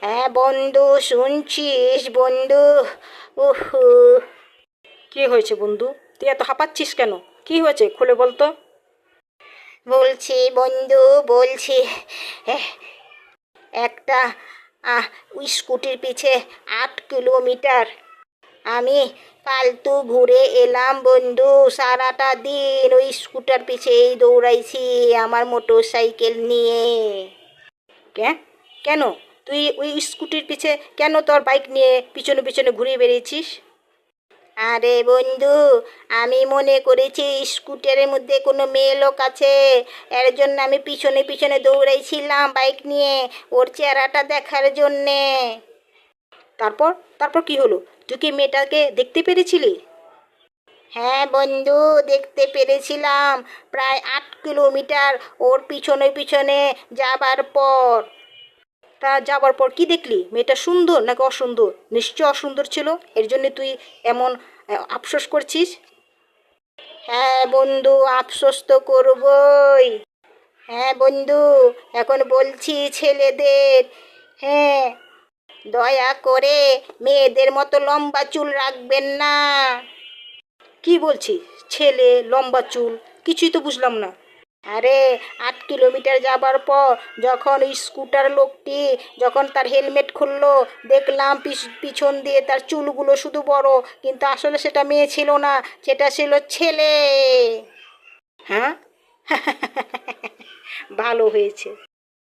হ্যাঁ বন্ধু, শুনছিস বন্ধু? উহু। কি হয়েছে বন্ধু? তুই এত হাঁপাচ্ছিস কেন? কি হয়েছে খুলে বলতো। বলছি বন্ধু, বলছি। এহ, একটা আহ স্কুটির পিছে 8 কিলোমিটার আমি ফালতু ঘুরে এলাম বন্ধু। সারাটা দিন ওই স্কুটার পিছেই দৌড়াইছি আমার মোটর সাইকেল নিয়ে। কেন? তুই ওই স্কুটির পিছে কেন তোর বাইক নিয়ে পিছনে পিছনে ঘুরে বেরিয়েছিস? আরে বন্ধু, আমি মনে করেছি স্কুটারের মধ্যে কোনো মেয়ে লোক আছে, এর জন্য আমি পিছনে পিছনে দৌড়াইছিলাম বাইক নিয়ে ওর চেহারাটা দেখার জন্যে। তারপর তারপর কি হলো? তুই কি মেয়েটাকে দেখতে পেরেছিলি? হ্যাঁ বন্ধু, দেখতে পেরেছিলাম। প্রায় 8 কিলোমিটার ওর পিছনে পিছনে যাবার পর। তা যাবার পর কি দেখলি? মেয়েটা সুন্দর নাকি অসুন্দর? নিশ্চয় অসুন্দর ছিল, এর জন্য তুই এমন আফসোস করছিস। হ্যাঁ বন্ধু, আফসোস তো করবই। হ্যাঁ বন্ধু, এখন বলছি ছেলেদের, হ্যাঁ, দয়া করে মেয়েদের মতো লম্বা চুল রাখবেন না। কি বলছিস? ছেলে লম্বা চুল? কিছুই তো বুঝলাম না। আরে, 8 কিলোমিটার যাবার পর যখন ওই স্কুটার লোকটি যখন তার হেলমেট খুললো, দেখলাম পিছন দিয়ে তার চুলগুলো শুধু বড়, কিন্তু আসলে সেটা মেয়ে ছিল না, সেটা ছিল ছেলে। হ্যাঁ ভালো হয়েছে।